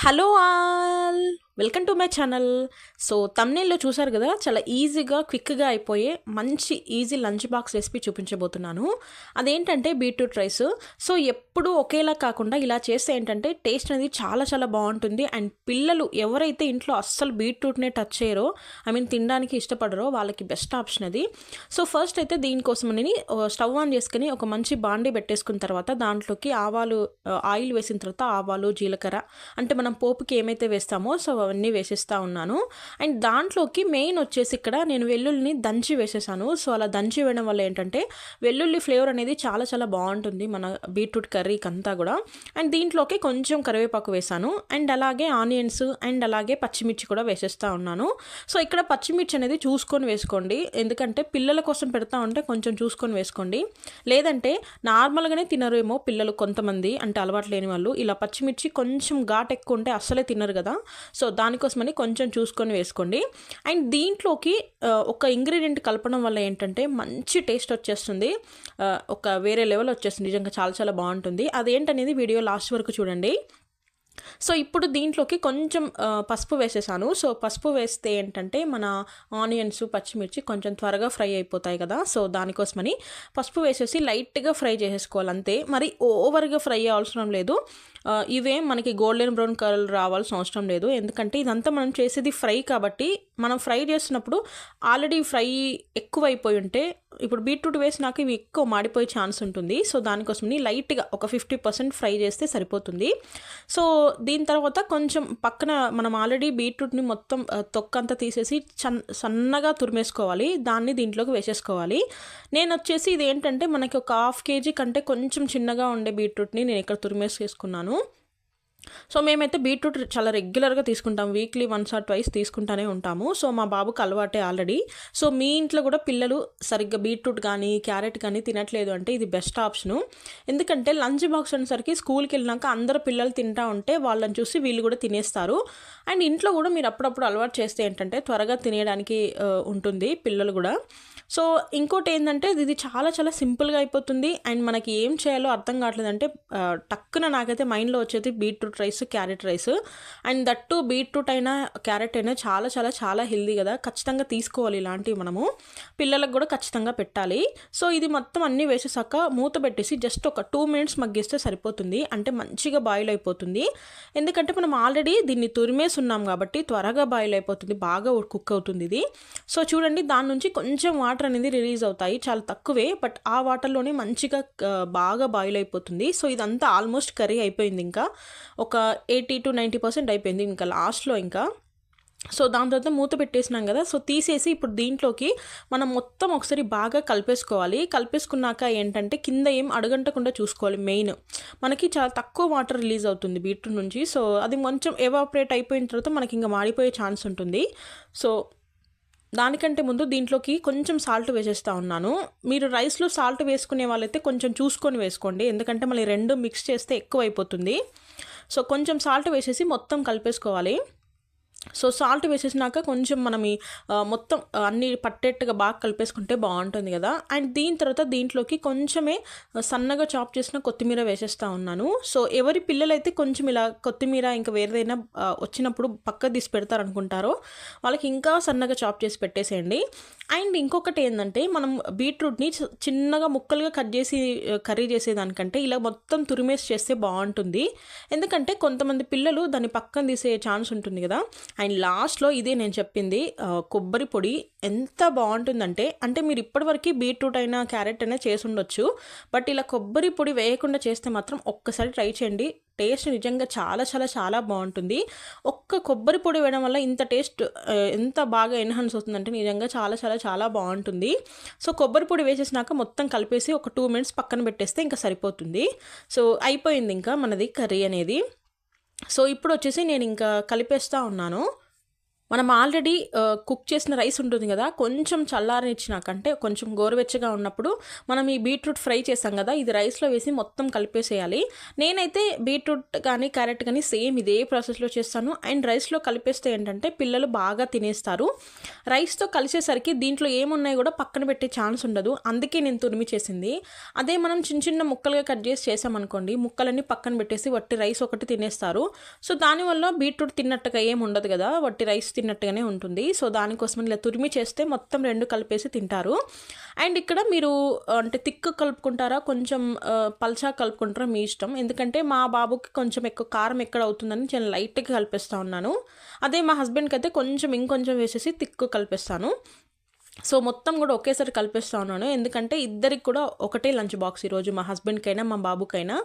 Hello all welcome to my channel. So తమ్నేల్లో చూసారు కదా, చాలా ఈజీగా క్విక్గా అయిపోయే మంచి ఈజీ లంచ్ బాక్స్ రెసిపీ చూపించబోతున్నాను. అదేంటంటే బీట్రూట్ రైస్. సో ఎప్పుడు ఒకేలా కాకుండా ఇలా చేస్తే ఏంటంటే టేస్ట్ అనేది చాలా చాలా బాగుంటుంది. అండ్ పిల్లలు ఎవరైతే ఇంట్లో అస్సలు బీట్రూట్నే టచ్ చేయరో, తినడానికి ఇష్టపడరో వాళ్ళకి బెస్ట్ ఆప్షన్ అది. సో ఫస్ట్ అయితే దీనికోసం నేను స్టవ్ ఆన్ చేసుకుని ఒక మంచి బాండీ పెట్టేసుకున్న తర్వాత దాంట్లోకి ఆయిల్ వేసిన తర్వాత ఆవాలు, జీలకర్ర అంటే మనం పోపుకి ఏమైతే వేస్తామో సో అవన్నీ వేసేస్తూ ఉన్నాను. అండ్ దాంట్లోకి మెయిన్ వచ్చేసి ఇక్కడ నేను వెల్లుల్లిని దంచి వేసేసాను. సో అలా దంచి వేయడం వల్ల ఏంటంటే వెల్లుల్లి ఫ్లేవర్ అనేది చాలా చాలా బాగుంటుంది మన బీట్రూట్ కర్రీకి అంతా కూడా. అండ్ దీంట్లోకి కొంచెం కరివేపాకు వేసాను. అండ్ అలాగే ఆనియన్స్ అండ్ అలాగే పచ్చిమిర్చి కూడా వేసేస్తూ ఉన్నాను. సో ఇక్కడ పచ్చిమిర్చి అనేది చూసుకొని వేసుకోండి, ఎందుకంటే పిల్లల కోసం పెడతా ఉంటే కొంచెం చూసుకొని వేసుకోండి. లేదంటే నార్మల్గానే తినరేమో పిల్లలు కొంతమంది, అంటే అలవాటు లేని వాళ్ళు ఇలా పచ్చిమిర్చి కొంచెం ఘాట్ ఎక్కువ ఉంటే అస్సలే తినరు కదా. సో దానికోసమని కొంచెం చూసుకొని వేసుకోండి. అండ్ దీంట్లోకి ఒక ఇంగ్రీడియంట్ కలపడం వల్ల ఏంటంటే మంచి టేస్ట్ వచ్చేస్తుంది, ఒక వేరే లెవెల్ వచ్చేస్తుంది, నిజంగా చాలా చాలా బాగుంటుంది. అదేంటనేది వీడియో లాస్ట్ వరకు చూడండి. సో ఇప్పుడు దీంట్లోకి కొంచెం పసుపు వేసేసాను. సో పసుపు వేస్తే ఏంటంటే మన ఆనియన్స్, పచ్చిమిర్చి కొంచెం త్వరగా ఫ్రై అయిపోతాయి కదా. సో దానికోసమని పసుపు వేసేసి లైట్గా ఫ్రై చేసేసుకోవాలి అంతే, మరి ఓవర్గా ఫ్రై అవసరం లేదు. ఇవే మనకి గోల్డెన్ బ్రౌన్ కలర్ రావాల్సిన అవసరం లేదు, ఎందుకంటే ఇదంతా మనం చేసేది ఫ్రై కాబట్టి. మనం ఫ్రై చేస్తున్నప్పుడు ఆల్రెడీ ఫ్రై ఎక్కువైపోయి ఉంటే ఇప్పుడు బీట్రూట్ వేసినాక ఇవి ఎక్కువ మాడిపోయే ఛాన్స్ ఉంటుంది. సో దానికోసమని లైట్గా ఒక 50% ఫ్రై చేస్తే సరిపోతుంది. సో దీని తర్వాత కొంచెం పక్కన మనం ఆల్రెడీ బీట్రూట్ని మొత్తం తొక్కంతా తీసేసి సన్నగా తురిమేసుకోవాలి, దాన్ని దీంట్లోకి వేసేసుకోవాలి. నేను వచ్చేసి ఇది ఏంటంటే మనకి ఒక 1/2 kg కంటే కొంచెం చిన్నగా ఉండే బీట్రూట్ని నేను ఇక్కడ తురిమేసుకున్నాను. సో మేమైతే బీట్రూట్ చాలా రెగ్యులర్గా తీసుకుంటాం, వీక్లీ 1 or 2 తీసుకుంటానే ఉంటాము. సో మా బాబుకి అలవాటే ఆల్రెడీ. సో మీ ఇంట్లో కూడా పిల్లలు సరిగ్గా బీట్రూట్ కానీ క్యారెట్ కానీ తినట్లేదు అంటే ఇది బెస్ట్ ఆప్షను, ఎందుకంటే లంచ్ బాక్స్ అనేసరికి స్కూల్కి వెళ్ళినాక అందరు పిల్లలు తింటా ఉంటే వాళ్ళని చూసి వీళ్ళు కూడా తినేస్తారు. అండ్ ఇంట్లో కూడా మీరు అప్పుడప్పుడు అలవాటు చేస్తే ఏంటంటే త్వరగా తినేయడానికి ఉంటుంది పిల్లలు కూడా. సో ఇంకోటి ఏంటంటే ఇది చాలా చాలా సింపుల్గా అయిపోతుంది. అండ్ మనకి ఏం చేయాలో అర్థం కావట్లేదు అంటే టక్కున నాకైతే మైండ్లో వచ్చేది beetroot rice, carrot rice. And that beetroot అయినా క్యారెట్ అయినా చాలా చాలా చాలా హెల్దీ కదా, ఖచ్చితంగా తీసుకోవాలి ఇలాంటివి మనము, పిల్లలకు కూడా ఖచ్చితంగా పెట్టాలి. సో ఇది మొత్తం అన్నీ వేసేసాక మూత పెట్టేసి జస్ట్ ఒక 2 minutes మగ్గిస్తే సరిపోతుంది, అంటే మంచిగా బాయిల్ అయిపోతుంది. ఎందుకంటే మనం ఆల్రెడీ దీన్ని తురిమేసి ఉన్నాం కాబట్టి త్వరగా బాయిల్ అయిపోతుంది, బాగా కుక్ అవుతుంది ఇది. సో చూడండి, దాని నుంచి కొంచెం వాటర్ అనేది రిలీజ్ అవుతాయి, చాలా తక్కువే, బట్ ఆ వాటర్లోనే మంచిగా బాగా బాయిల్ అయిపోతుంది. సో ఇదంతా ఆల్మోస్ట్ కర్రీ అయిపోయింది, ఇంకా ఒక 80 to 90% అయిపోయింది ఇంకా లాస్ట్లో ఇంకా. సో దాని తర్వాత మూత పెట్టేసినాం కదా, సో తీసేసి ఇప్పుడు దీంట్లోకి మనం మొత్తం ఒకసారి బాగా కలిపేసుకోవాలి. కలిపేసుకున్నాక ఏంటంటే కింద ఏం అడుగంటకుండా చూసుకోవాలి. మెయిన్ మనకి చాలా తక్కువ వాటర్ రిలీజ్ అవుతుంది బీట్రూట్ నుంచి, సో అది కొంచెం ఎవాపరేట్ అయిపోయిన తర్వాత మనకి ఇంకా మాడిపోయే ఛాన్స్ ఉంటుంది. సో దానికంటే ముందు దీంట్లోకి కొంచెం సాల్ట్ వేసేస్తూ ఉన్నాను. మీరు రైస్లో సాల్ట్ వేసుకునే వాళ్ళైతే కొంచెం చూసుకొని వేసుకోండి, ఎందుకంటే మళ్ళీ రెండు మిక్స్ చేస్తే ఎక్కువ అయిపోతుంది. సో కొంచెం సాల్ట్ వేసేసి మొత్తం కలిపేసుకోవాలి. సో సాల్ట్ వేసేసినాక కొంచెం మనం మొత్తం అన్నీ పట్టేట్టుగా బాగా కలిపేసుకుంటే బాగుంటుంది కదా. అండ్ దీని తర్వాత దీంట్లోకి కొంచెమే సన్నగా చాప్ చేసిన కొత్తిమీర వేసేస్తూ ఉన్నాను. సో ఎవరి పిల్లలైతే కొంచెం ఇలా కొత్తిమీర ఇంకా వేరేదైనా వచ్చినప్పుడు పక్క తీసి పెడతారనుకుంటారో వాళ్ళకి ఇంకా సన్నగా చాప్ చేసి పెట్టేసేయండి. అండ్ ఇంకొకటి ఏంటంటే మనం బీట్రూట్ని చిన్నగా ముక్కలుగా కట్ చేసి కర్రీ చేసేదానికంటే ఇలా మొత్తం తురిమేసి చేస్తే బాగుంటుంది, ఎందుకంటే కొంతమంది పిల్లలు దాన్ని పక్కన తీసే ఛాన్స్ ఉంటుంది కదా. అండ్ లాస్ట్లో ఇదే నేను చెప్పింది, కొబ్బరి పొడి ఎంత బాగుంటుందంటే, అంటే మీరు ఇప్పటివరకు బీట్రూట్ అయినా క్యారెట్ అయినా చేసి ఉండొచ్చు, బట్ ఇలా కొబ్బరి పొడి వేయకుండా చేస్తే మాత్రం ఒక్కసారి ట్రై చేయండి, టేస్ట్ నిజంగా చాలా చాలా చాలా బాగుంటుంది. ఒక్క కొబ్బరి పొడి వేయడం వల్ల ఇంత టేస్ట్ ఎంత బాగా ఎన్హాన్స్ అవుతుందంటే నిజంగా చాలా చాలా చాలా బాగుంటుంది. సో కొబ్బరి పొడి వేసేసినాక మొత్తం కలిపేసి ఒక 2 minutes పక్కన పెట్టేస్తే ఇంకా సరిపోతుంది. సో అయిపోయింది ఇంకా మనది కర్రీ అనేది. సో ఇప్పుడు వచ్చేసి నేను ఇంకా కలిపేస్తూ ఉన్నాను. మనం ఆల్రెడీ కుక్ చేసిన రైస్ ఉంటుంది కదా, కొంచెం చల్లారనిచ్చినాక అంటే కొంచెం గోరువెచ్చగా ఉన్నప్పుడు మనం ఈ బీట్రూట్ ఫ్రై చేసాం కదా, ఇది రైస్లో వేసి మొత్తం కలిపేసేయాలి. నేనైతే బీట్రూట్ కానీ క్యారెట్ కానీ సేమ్ ఇదే ప్రాసెస్లో చేస్తాను. అండ్ రైస్లో కలిపేస్తే ఏంటంటే పిల్లలు బాగా తినేస్తారు. రైస్తో కలిసేసరికి దీంట్లో ఏమున్నాయి కూడా పక్కన పెట్టే ఛాన్స్ ఉండదు, అందుకే నేను తురిమి చేసింది. అదే మనం చిన్న చిన్న ముక్కలుగా కట్ చేసి చేసామనుకోండి, ముక్కలన్నీ పక్కన పెట్టేసి వట్టి రైస్ ఒకటి తినేస్తారు. సో దానివల్ల బీట్రూట్ తిన్నట్టుగా ఏమి ఉండదు కదా, వట్టి రైస్ తిన్నట్టుగానే ఉంటుంది. సో దానికోసం ఇలా తురిమి చేస్తే మొత్తం రెండు కలిపేసి తింటారు. అండ్ ఇక్కడ మీరు అంటే తిక్కు కలుపుకుంటారా కొంచెం పల్చా కలుపుకుంటారా మీ ఇష్టం. ఎందుకంటే మా బాబుకి కొంచెం ఎక్కువ కారం ఎక్కడ అవుతుందని నేను లైట్గా కలిపేస్తూ ఉన్నాను. అదే మా హస్బెండ్కి అయితే కొంచెం ఇంకొంచెం వేసేసి తిక్కు కలిపేస్తాను. సో మొత్తం కూడా ఒకేసారి కలిపేస్తూ ఉన్నాను, ఎందుకంటే ఇద్దరికి కూడా ఒకటే లంచ్ బాక్స్ ఈరోజు, మా హస్బెండ్కైనా మా బాబుకైనా.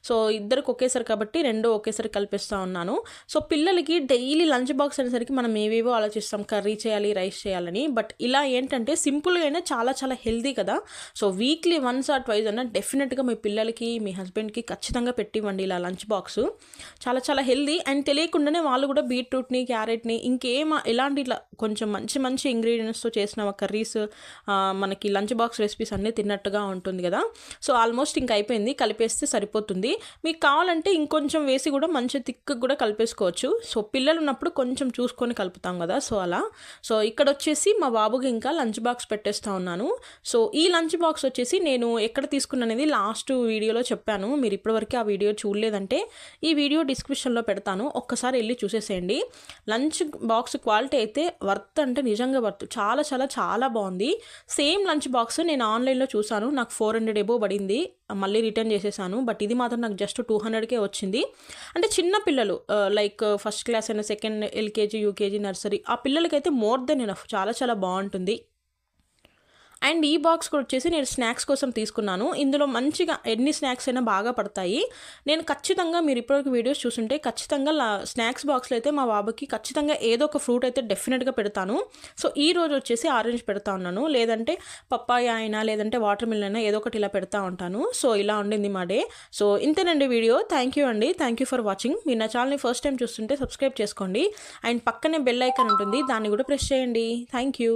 సో ఇద్దరికి ఒకేసారి కాబట్టి రెండు ఒకేసారి కలిపేస్తూ ఉన్నాను. సో పిల్లలకి డైలీ లంచ్ బాక్స్ అనేసరికి మనం ఏవేవో ఆలోచిస్తాం, కర్రీ చేయాలి, రైస్ చేయాలని. బట్ ఇలా ఏంటంటే సింపుల్గా అయినా చాలా చాలా హెల్దీ కదా. So weekly once or twice అన్నా డెఫినెట్గా మీ పిల్లలకి మీ హస్బెండ్కి ఖచ్చితంగా పెట్టివ్వండి ఇలా లంచ్ బాక్స్. చాలా చాలా హెల్దీ. అండ్ తెలియకుండానే వాళ్ళు కూడా బీట్రూట్ని, క్యారెట్ని, ఎలాంటి ఇట్లా కొంచెం మంచి మంచి ఇంగ్రీడియంట్స్తో చేసిన కర్రీస్, మనకి లంచ్ బాక్స్ రెసిపీస్ అన్నీ తిన్నట్టుగా ఉంటుంది కదా. సో ఆల్మోస్ట్ ఇంక అయిపోయింది, కలిపేస్తే సరిపోతుంది. మీకు కావాలంటే ఇంకొంచెం వేసి కూడా మంచి థిక్ కూడా కలిపేసుకోవచ్చు. సో పిల్లలు ఉన్నప్పుడు కొంచెం చూసుకొని కలుపుతాం కదా, సో అలా. సో ఇక్కడ వచ్చేసి మా బాబుకి ఇంకా లంచ్ బాక్స్ పెట్టేస్తూ ఉన్నాను. సో ఈ లంచ్ బాక్స్ వచ్చేసి నేను ఎక్కడ తీసుకున్నది లాస్ట్ వీడియోలో చెప్పాను. మీరు ఇప్పటివరకు ఆ వీడియో చూడలేదంటే ఈ వీడియో డిస్క్రిప్షన్లో పెడతాను, ఒక్కసారి వెళ్ళి చూసేసేయండి. లంచ్ బాక్స్ క్వాలిటీ అయితే వర్త్ అంటే నిజంగా వర్త్, చాలా చాలా చాలా బాగుంది. సేమ్ లంచ్ బాక్స్ నేను ఆన్లైన్లో చూసాను, నాకు 400 ఎబో పడింది, మళ్ళీ రిటర్న్ చేసేసాను. బట్ ఇది మాత్రం నాకు జస్ట్ 200కే వచ్చింది. అంటే చిన్న పిల్లలు లైక్ ఫస్ట్ క్లాస్ అయినా, సెకండ్ ఎల్కేజీ, యూకేజీ, నర్సరీ, ఆ పిల్లలకైతే మోర్ దెన్ ఎనఫ్, చాలా చాలా బాగుంటుంది. అండ్ ఈ బాక్స్ కూడా వచ్చేసి నేను స్నాక్స్ కోసం తీసుకున్నాను. ఇందులో మంచిగా ఎన్ని స్నాక్స్ అయినా బాగా పడతాయి. నేను ఖచ్చితంగా, మీరు ఇప్పటివరకు వీడియోస్ చూస్తుంటే ఖచ్చితంగా స్నాక్స్ బాక్స్లో అయితే మా బాబుకి ఖచ్చితంగా ఏదో ఒక ఫ్రూట్ అయితే డెఫినెట్గా పెడతాను. సో ఈ రోజు వచ్చేసి ఆరెంజ్ పెడతా ఉన్నాను, లేదంటే పప్పాయ అయినా, లేదంటే వాటర్ మిలన్ అయినా ఏదో ఒకటి ఇలా పెడతా ఉంటాను. సో ఇలా ఉండింది మా డే. సో ఇంతేనండి వీడియో. థ్యాంక్ యూ అండి, థ్యాంక్ యూ ఫర్ వాచింగ్. మీరు నా ఛానల్ని ఫస్ట్ టైం చూస్తుంటే సబ్స్క్రైబ్ చేసుకోండి. అండ్ పక్కనే బెల్ ఐకాన్ ఉంటుంది, దాన్ని కూడా ప్రెస్ చేయండి. Thank you.